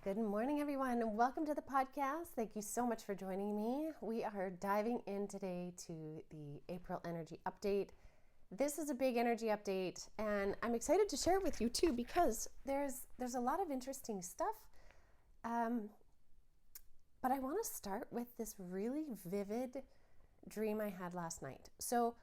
Good morning, everyone, and welcome to the podcast. Thank you so much for joining me. We are diving in today to the April energy update. This is a big energy update, and I'm excited to share it with you too because there's a lot of interesting stuff. But I want to start with this really vivid dream I had last night. So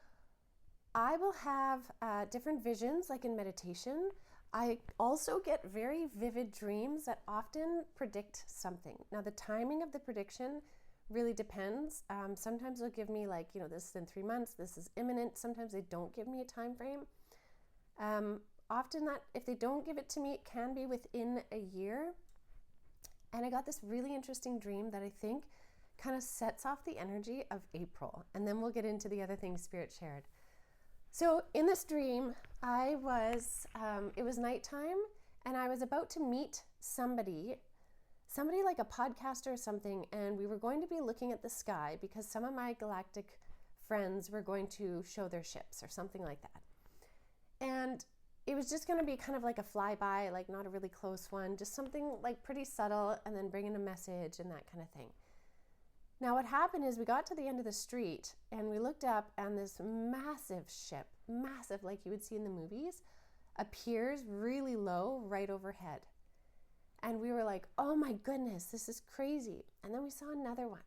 I will have different visions, like in meditation. I also get very vivid dreams that often predict something. Now, the timing of the prediction really depends. Sometimes they'll give me this is in 3 months, this is imminent. Sometimes they don't give me a time frame. Often that if they don't give it to me, it can be within a year. And I got this really interesting dream that I think kind of sets off the energy of April. And then we'll get into the other things Spirit shared. So in this dream, it was nighttime, and I was about to meet somebody like a podcaster or something, and we were going to be looking at the sky because some of my galactic friends were going to show their ships or something like that. And it was just going to be kind of like a flyby, like not a really close one, just something like pretty subtle, and then bring in a message and that kind of thing. Now what happened is we got to the end of the street and we looked up, and this massive ship, massive like you would see in the movies, appears really low right overhead. And we were like, oh my goodness, this is crazy. And then we saw another one.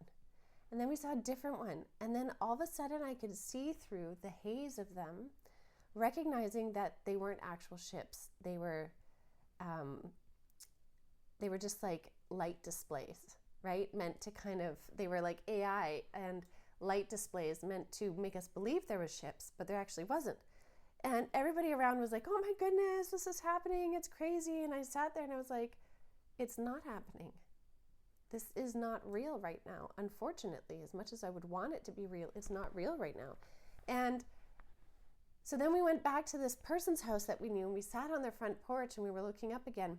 And then we saw a different one. And then all of a sudden I could see through the haze of them, recognizing that they weren't actual ships. They were just like light displays. Right? Meant to they were like AI, and light displays meant to make us believe there was ships, but there actually wasn't. And everybody around was like, oh my goodness, this is happening. It's crazy. And I sat there and I was like, it's not happening. This is not real right now. Unfortunately, as much as I would want it to be real, it's not real right now. And so then we went back to this person's house that we knew, and we sat on their front porch and we were looking up again.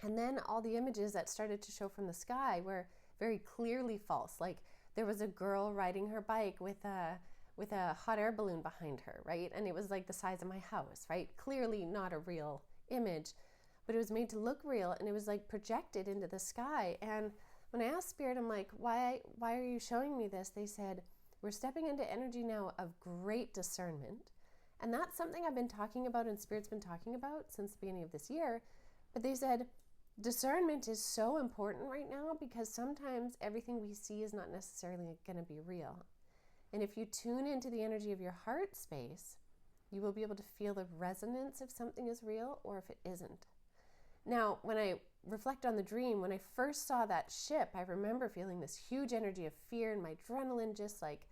And then all the images that started to show from the sky were very clearly false. Like there was a girl riding her bike with a hot air balloon behind her, right? And it was like the size of my house, right? Clearly not a real image, but it was made to look real, and it was like projected into the sky. And when I asked Spirit, I'm like, why are you showing me this? They said, we're stepping into energy now of great discernment. And that's something I've been talking about and Spirit's been talking about since the beginning of this year. But they said, discernment is so important right now because sometimes everything we see is not necessarily going to be real. And if you tune into the energy of your heart space, you will be able to feel the resonance if something is real or if it isn't. Now, when I reflect on the dream, when I first saw that ship, I remember feeling this huge energy of fear and my adrenaline just like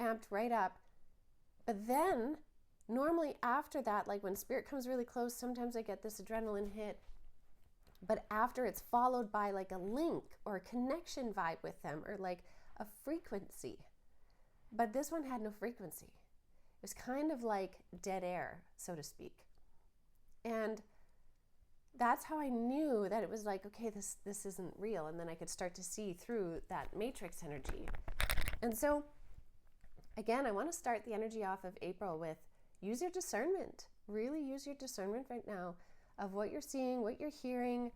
amped right up. But then normally after that, like when Spirit comes really close, sometimes I get this adrenaline hit. But after it's followed by like a link or a connection vibe with them, or like a frequency. But this one had no frequency. It was kind of like dead air, so to speak. And that's how I knew that it was like, okay, this isn't real. And then I could start to see through that matrix energy. And so again, I want to start the energy off of April with use your discernment. Really use your discernment right now of what you're seeing, what you're hearing,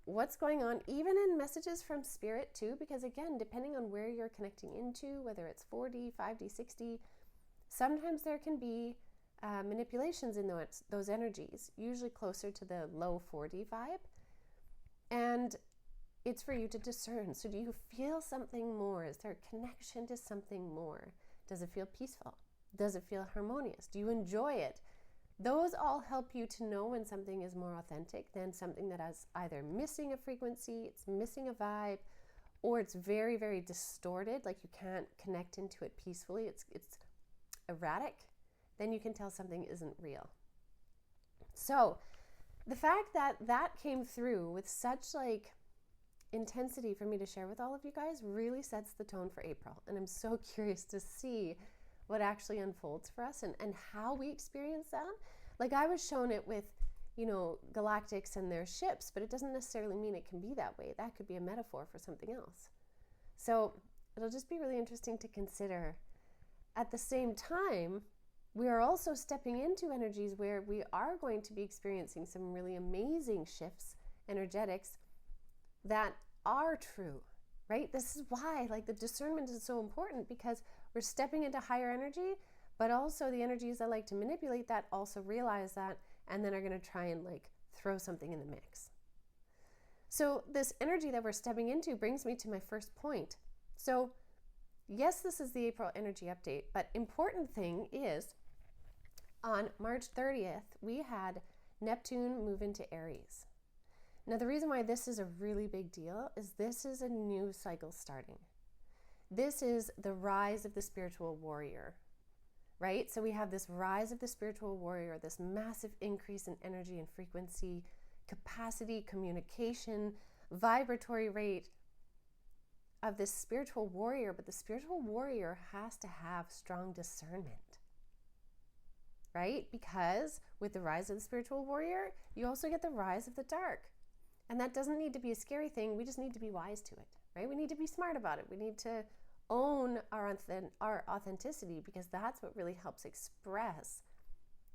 what's going on, even in messages from Spirit too, because again, depending on where you're connecting into, whether it's 4D, 5D, 6D, sometimes there can be manipulations in those energies, usually closer to the low 4D vibe. And it's for you to discern. So do you feel something more? Is there a connection to something more? Does it feel peaceful? Does it feel harmonious? Do you enjoy it? Those all help you to know when something is more authentic than something that is either missing a frequency, it's missing a vibe, or it's very, very distorted, like you can't connect into it peacefully, it's erratic. Then you can tell something isn't real. So the fact that came through with such like intensity for me to share with all of you guys really sets the tone for April. And I'm so curious to see what actually unfolds for us and how we experience that. Like I was shown it with, galactics and their ships, but it doesn't necessarily mean it can be that way. That could be a metaphor for something else. So it'll just be really interesting to consider. At the same time, we are also stepping into energies where we are going to be experiencing some really amazing shifts, energetics, that are true, right? This is why like the discernment is so important, because we're stepping into higher energy, but also the energies that like to manipulate that also realize that and then are going to try and like throw something in the mix. So this energy that we're stepping into brings me to my first point. So yes, this is the April energy update, but important thing is on March 30th, we had Neptune move into Aries. Now, the reason why this is a really big deal is this is a new cycle starting. This is the rise of the spiritual warrior, right? So we have this rise of the spiritual warrior, this massive increase in energy and frequency, capacity, communication, vibratory rate of this spiritual warrior. But the spiritual warrior has to have strong discernment, right? Because with the rise of the spiritual warrior, you also get the rise of the dark. And that doesn't need to be a scary thing. We just need to be wise to it, right? We need to be smart about it. We need to own our authenticity, because that's what really helps express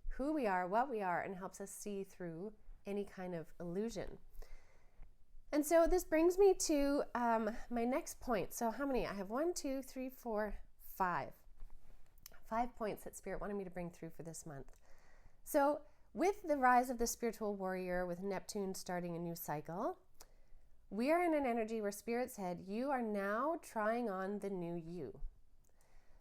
who we are, what we are, and helps us see through any kind of illusion. And so this brings me to my next point. So how many? I have 5 points that Spirit wanted me to bring through for this month. So with the rise of the spiritual warrior, with Neptune starting a new cycle, we are in an energy where Spirit said, you are now trying on the new you.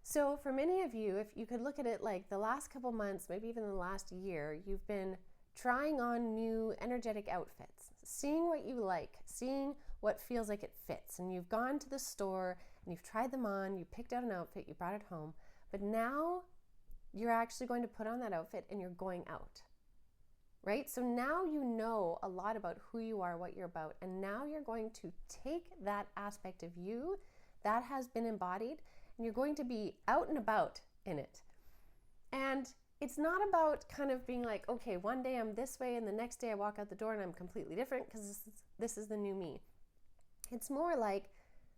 So for many of you, if you could look at it like the last couple months, maybe even the last year, you've been trying on new energetic outfits, seeing what you like, seeing what feels like it fits. And you've gone to the store and you've tried them on, you picked out an outfit, you brought it home, but now you're actually going to put on that outfit and you're going out. Right? So now you know a lot about who you are, what you're about, and now you're going to take that aspect of you that has been embodied, and you're going to be out and about in it. And it's not about kind of being like, okay, one day I'm this way and the next day I walk out the door and I'm completely different because this is the new me. It's more like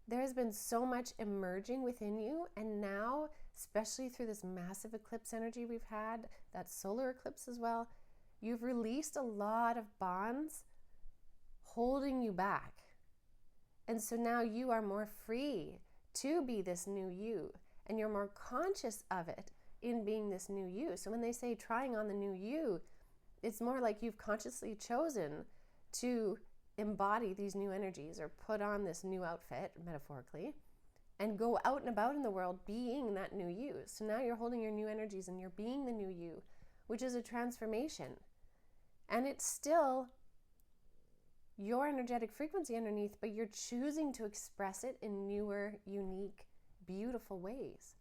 there has been so much emerging within you, and now, especially through this massive eclipse energy we've had, that solar eclipse as well, you've released a lot of bonds holding you back. And so now you are more free to be this new you, and you're more conscious of it in being this new you. So when they say trying on the new you, it's more like you've consciously chosen to embody these new energies or put on this new outfit, metaphorically, and go out and about in the world being that new you. So now you're holding your new energies and you're being the new you, which is a transformation. And it's still your energetic frequency underneath, but you're choosing to express it in newer, unique, beautiful ways.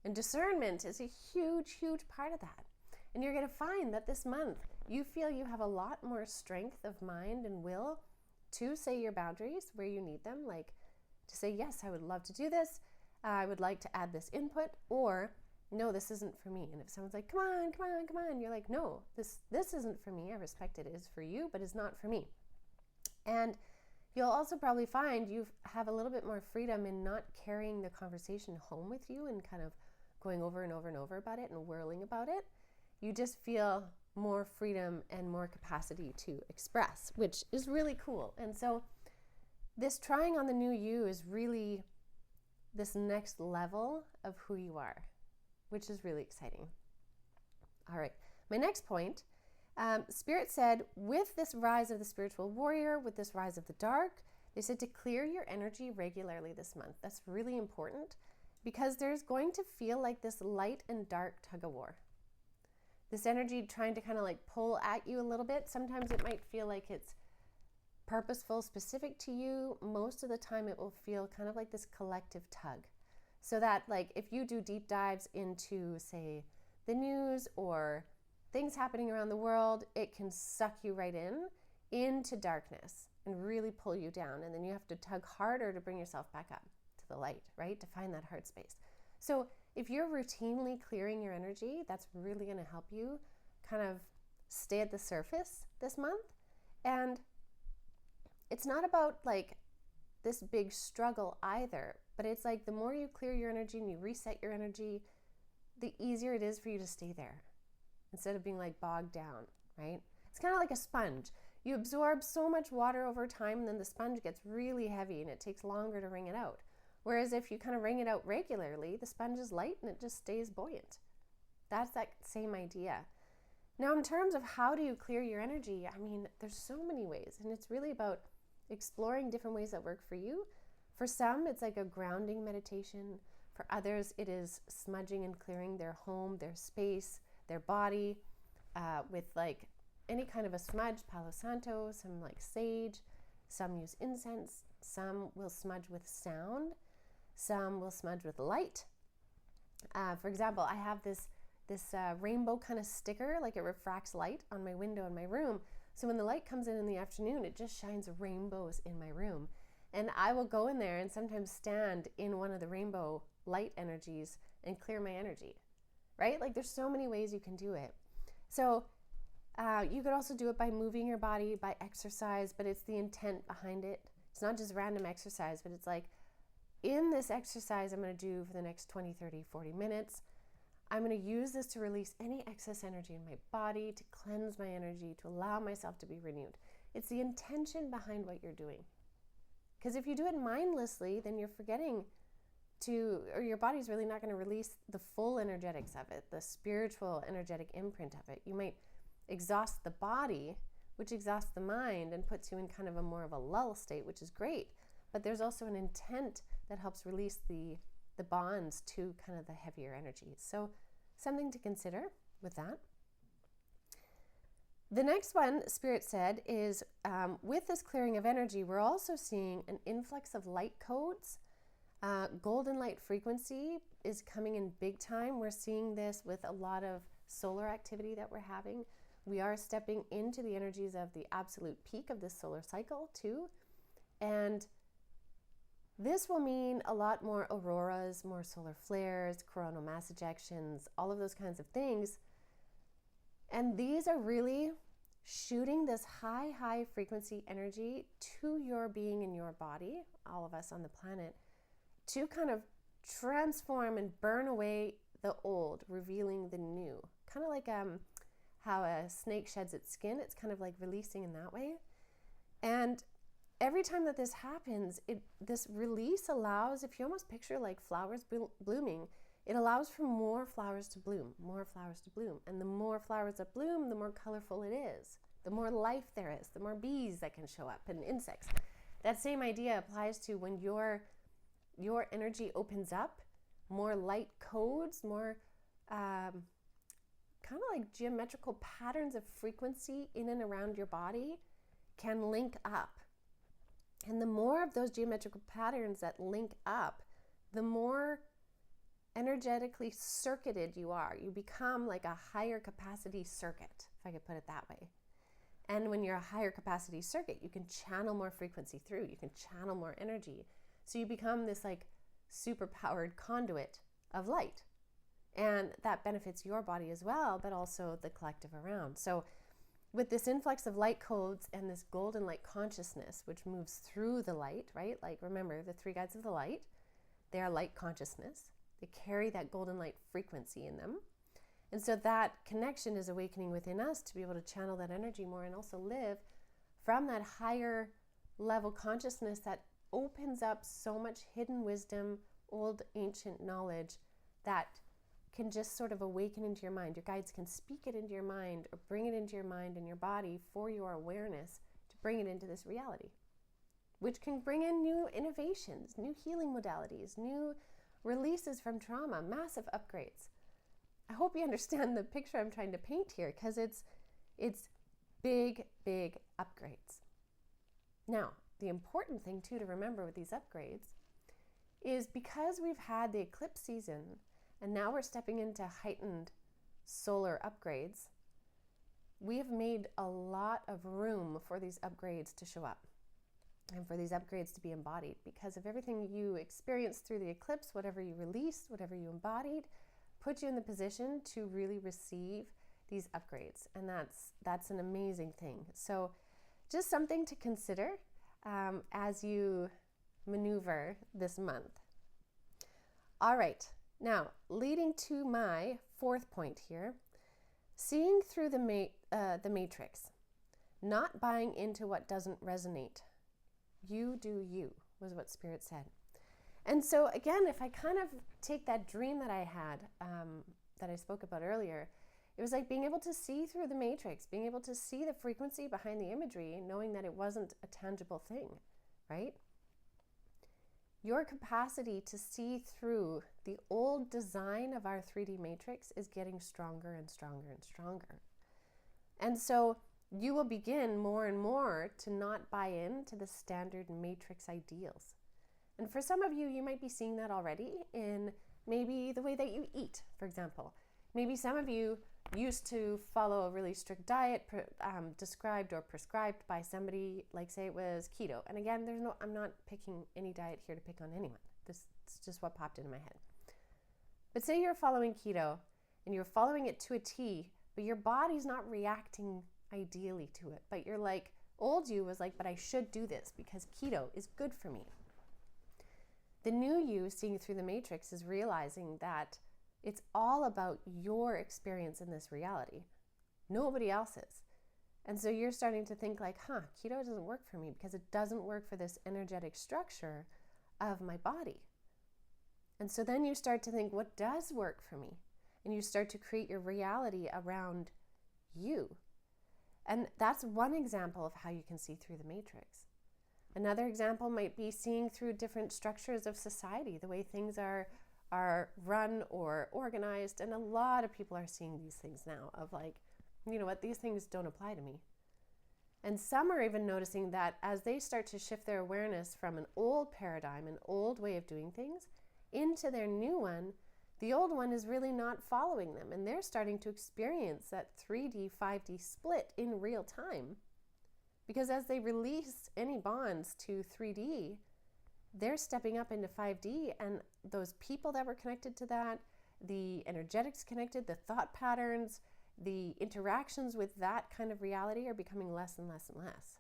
And discernment is a huge, huge part of that. And you're going to find that this month, you feel you have a lot more strength of mind and will to say your boundaries where you need them, like to say, yes, I would love to do this. I would like to add this input, or no, this isn't for me. And if someone's like, come on, you're like, no, this isn't for me. I respect it is for you, but it's not for me. And you'll also probably find you have a little bit more freedom in not carrying the conversation home with you and kind of going over and over and over about it and whirling about it. You just feel more freedom and more capacity to express, which is really cool. And so this trying on the new you is really this next level of who you are, which is really exciting. All right, my next point, Spirit said, with this rise of the spiritual warrior, with this rise of the dark, they said to clear your energy regularly this month. That's really important because there's going to feel like this light and dark tug of war. This energy trying to kind of like pull at you a little bit. Sometimes it might feel like it's purposeful, specific to you. Most of the time it will feel kind of like this collective tug. So that like if you do deep dives into, say, the news or things happening around the world, it can suck you right into darkness and really pull you down. And then you have to tug harder to bring yourself back up to the light, right? To find that heart space. So if you're routinely clearing your energy, that's really going to help you kind of stay at the surface this month. And it's not about like this big struggle either, but it's like the more you clear your energy and you reset your energy, the easier it is for you to stay there instead of being like bogged down, right? It's kind of like a sponge. You absorb so much water over time, and then the sponge gets really heavy and it takes longer to wring it out. Whereas if you kind of wring it out regularly, the sponge is light and it just stays buoyant. That's that same idea. Now, in terms of how do you clear your energy, I mean, there's so many ways, and it's really about exploring different ways that work for you. For some, it's like a grounding meditation. For others, it is smudging and clearing their home, their space, their body, with like any kind of a smudge, Palo Santo, some like sage. Some use incense. Some will smudge with sound. Some will smudge with light. For example, I have this rainbow kind of sticker, like it refracts light on my window in my room. So when the light comes in the afternoon, it just shines rainbows in my room. And I will go in there and sometimes stand in one of the rainbow light energies and clear my energy, right? Like there's so many ways you can do it. So you could also do it by moving your body, by exercise, but it's the intent behind it. It's not just random exercise, but it's like, in this exercise I'm going to do for the next 20, 30, 40 minutes, I'm going to use this to release any excess energy in my body, to cleanse my energy, to allow myself to be renewed. It's the intention behind what you're doing. Because if you do it mindlessly, then you're forgetting or your body's really not going to release the full energetics of it, the spiritual energetic imprint of it. You might exhaust the body, which exhausts the mind and puts you in kind of a more of a lull state, which is great. But there's also an intent that helps release the bonds to kind of the heavier energies. So something to consider with that. The next one, Spirit said, is with this clearing of energy, we're also seeing an influx of light codes. Golden light frequency is coming in big time. We're seeing this with a lot of solar activity that we're having. We are stepping into the energies of the absolute peak of this solar cycle too. And this will mean a lot more auroras, more solar flares, coronal mass ejections, all of those kinds of things. And these are really shooting this high frequency energy to your being in your body, all of us on the planet, to kind of transform and burn away the old, revealing the new. Kind of like how a snake sheds its skin, it's kind of like releasing in that way. And every time that this happens, this release allows, if you almost picture like flowers blooming, it allows for more flowers to bloom, more flowers to bloom. And the more flowers that bloom, the more colorful it is. The more life there is, the more bees that can show up and insects. That same idea applies to when your energy opens up, more light codes, more kind of like geometrical patterns of frequency in and around your body can link up. And the more of those geometrical patterns that link up, the more energetically circuited you are. You become like a higher capacity circuit, if I could put it that way. And when you're a higher capacity circuit, you can channel more frequency through, you can channel more energy. So you become this like super powered conduit of light. And that benefits your body as well, but also the collective around. So with this influx of light codes and this golden light consciousness, which moves through the light, right? Like remember the three guides of the light, they are light consciousness. They carry that golden light frequency in them. And so that connection is awakening within us to be able to channel that energy more and also live from that higher level consciousness that opens up so much hidden wisdom, old ancient knowledge that can just sort of awaken into your mind. Your guides can speak it into your mind or bring it into your mind and your body for your awareness to bring it into this reality, which can bring in new innovations, new healing modalities, new releases from trauma, massive upgrades. I hope you understand the picture I'm trying to paint here, because it's big upgrades. Now, the important thing too to remember with these upgrades is because we've had the eclipse season and now we're stepping into heightened solar upgrades, we have made a lot of room for these upgrades to show up and for these upgrades to be embodied, because of everything you experienced through the eclipse, whatever you released, whatever you embodied, put you in the position to really receive these upgrades. And that's an amazing thing. So just something to consider as you maneuver this month. All right, now leading to my fourth point here, seeing through the matrix. not buying into what doesn't resonate. You do you, was what Spirit said. And so again, if I kind of take that dream that I had, that I spoke about earlier, it was like being able to see through the matrix, being able to see the frequency behind the imagery, knowing that it wasn't a tangible thing, right? Your capacity to see through the old design of our 3D matrix is getting stronger and stronger and stronger. And so you will begin more and more to not buy into the standard matrix ideals. And for some of you, you might be seeing that already in maybe the way that you eat, for example. Maybe some of you used to follow a really strict diet described or prescribed by somebody, like say it was keto. And again, I'm not picking any diet here to pick on anyone. This is just what popped into my head. But say you're following keto and you're following it to a T, but your body's not reacting ideally to it. But you're like, old you was like, but I should do this because keto is good for me. The new you, seeing through the matrix, is realizing that it's all about your experience in this reality, nobody else's. And so you're starting to think like, keto doesn't work for me because it doesn't work for this energetic structure of my body. And so then you start to think, what does work for me? And you start to create your reality around you. And that's one example of how you can see through the matrix. Another example might be seeing through different structures of society, the way things are run or organized. And a lot of people are seeing these things now of like, you know what, these things don't apply to me. And some are even noticing that as they start to shift their awareness from an old paradigm, an old way of doing things, into their new one, the old one is really not following them. And they're starting to experience that 3D, 5D split in real time. Because as they release any bonds to 3D, they're stepping up into 5D, and those people that were connected to that, the energetics connected, the thought patterns, the interactions with that kind of reality are becoming less and less and less.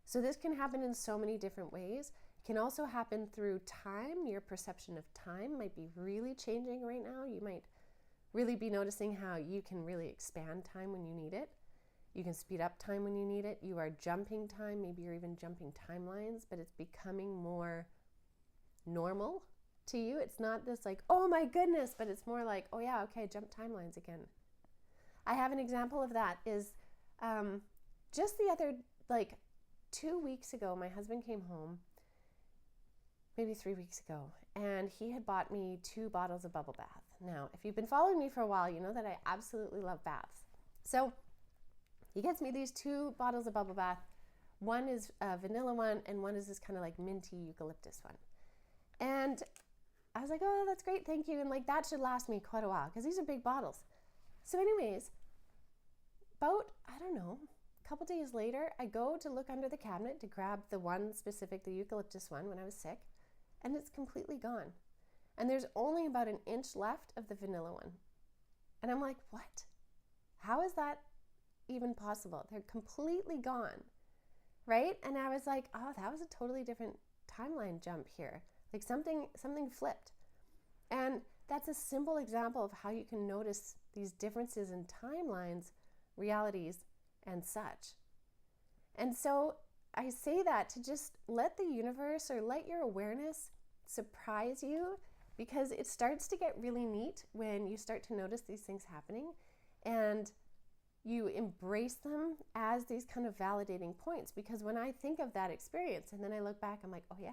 So this can happen in so many different ways. It can also happen through time. Your perception of time might be really changing right now. You might really be noticing how you can really expand time when you need it. You can speed up time when you need it. You are jumping time. Maybe you're even jumping timelines, but it's becoming more normal to you. It's not this like, oh my goodness, but it's more like, oh yeah, okay, jump timelines again. I have an example of that is just the other, 2 weeks ago, my husband came home, maybe 3 weeks ago, and he had bought me 2 bottles of bubble bath. Now, if you've been following me for a while, you know that I absolutely love baths. So he gets me these 2 bottles of bubble bath. One is a vanilla one, and one is this kind of like minty eucalyptus one. And I was like, oh, that's great, thank you. And like that should last me quite a while because these are big bottles. So anyways, about, I don't know, a couple days later, I go to look under the cabinet to grab the one specific, the eucalyptus one when I was sick, and it's completely gone. And there's only about an inch left of the vanilla one. And I'm like, what? How is that even possible? They're completely gone, right? And I was like, oh, that was a totally different timeline jump here. Like something flipped. And that's a simple example of how you can notice these differences in timelines, realities, and such. And so I say that to just let the universe or let your awareness surprise you, because it starts to get really neat when you start to notice these things happening and you embrace them as these kind of validating points. Because when I think of that experience and then I look back, I'm like, oh yeah,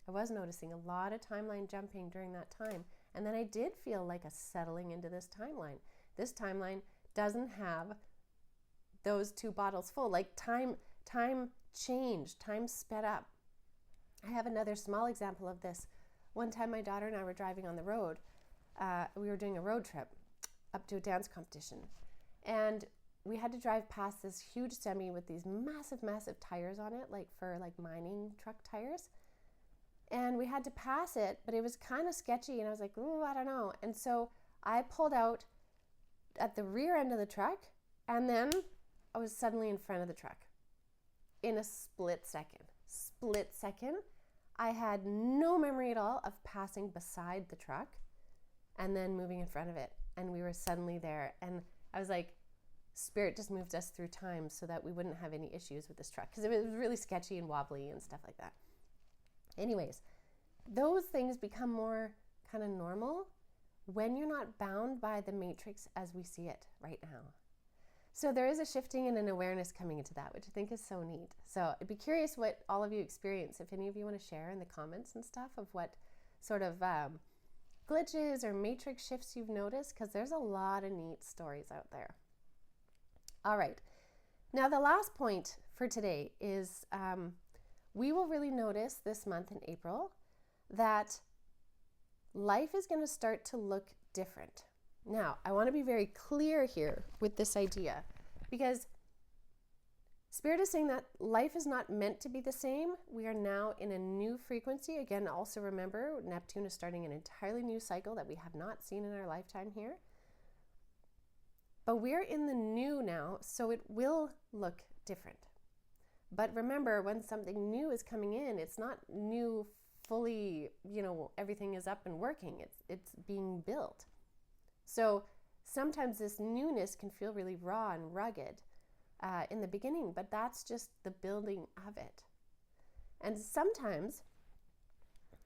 I was noticing a lot of timeline jumping during that time. And then I did feel like a settling into this timeline. This timeline doesn't have those 2 bottles full. Like time changed, time sped up. I have another small example of this. One time my daughter and I were driving on the road. We were doing a road trip up to a dance competition. And we had to drive past this huge semi with these massive, massive tires on it, like for like mining truck tires. And we had to pass it, but it was kind of sketchy. And I was like, ooh, I don't know. And so I pulled out at the rear end of the truck, and then I was suddenly in front of the truck in a split second. I had no memory at all of passing beside the truck and then moving in front of it. And we were suddenly there. And I was like, Spirit just moved us through time so that we wouldn't have any issues with this truck because it was really sketchy and wobbly and stuff like that. Anyways, those things become more kind of normal when you're not bound by the matrix as we see it right now. So there is a shifting and an awareness coming into that, which I think is so neat. So I'd be curious what all of you experience, if any of you want to share in the comments and stuff of what sort of glitches or matrix shifts you've noticed, because there's a lot of neat stories out there. All right. Now the last point for today is we will really notice this month in April that life is going to start to look different. Now, I want to be very clear here with this idea because Spirit is saying that life is not meant to be the same. We are now in a new frequency. Again, also remember, Neptune is starting an entirely new cycle that we have not seen in our lifetime here. But we're in the new now, so it will look different. But remember, when something new is coming in, it's not new fully, everything is up and working. It's being built. So sometimes this newness can feel really raw and rugged in the beginning, but that's just the building of it. And sometimes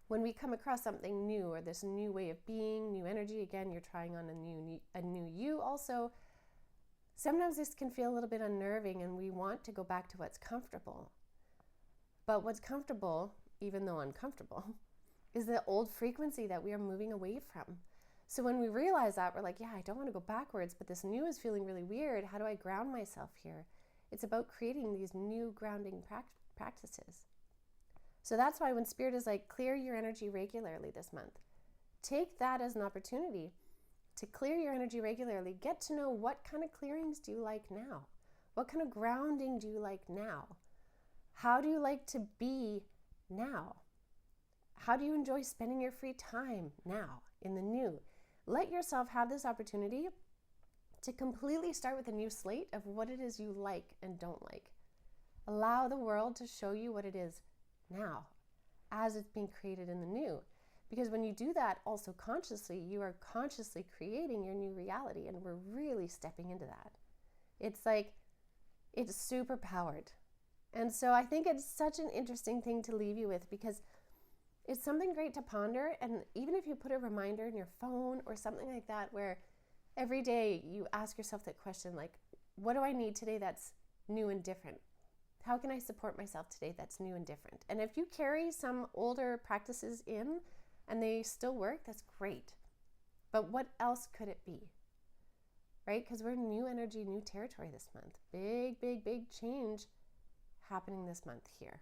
when we come across something new or this new way of being, new energy, again, you're trying on a new you also, sometimes this can feel a little bit unnerving and we want to go back to what's comfortable. But what's comfortable, even though uncomfortable, is the old frequency that we are moving away from. So when we realize that, we're like, yeah, I don't want to go backwards, but this new is feeling really weird. How do I ground myself here? It's about creating these new grounding practices. So that's why when Spirit is like, clear your energy regularly this month, take that as an opportunity to clear your energy regularly. Get to know what kind of clearings do you like now? What kind of grounding do you like now? How do you like to be now? How do you enjoy spending your free time now in the new? Let yourself have this opportunity to completely start with a new slate of what it is you like and don't like. Allow the world to show you what it is now as it's being created in the new. Because when you do that also consciously, you are consciously creating your new reality, and we're really stepping into that. It's like, it's super powered. And so I think it's such an interesting thing to leave you with, because it's something great to ponder. And even if you put a reminder in your phone or something like that, where every day you ask yourself that question, like, what do I need today that's new and different? How can I support myself today that's new and different? And if you carry some older practices in and they still work, that's great. But what else could it be? Right? Because we're new energy, new territory this month. Big, big, big change happening this month here.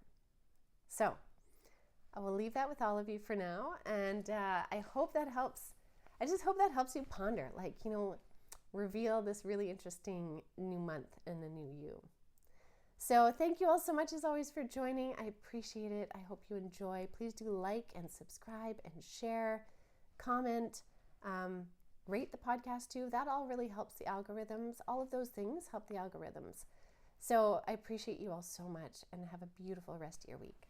So I will leave that with all of you for now. And I hope that helps. I just hope that helps you ponder, like, reveal this really interesting new month and a new you. So thank you all so much as always for joining. I appreciate it. I hope you enjoy. Please do like and subscribe and share, comment, rate the podcast too. That all really helps the algorithms. All of those things help the algorithms. So I appreciate you all so much, and have a beautiful rest of your week.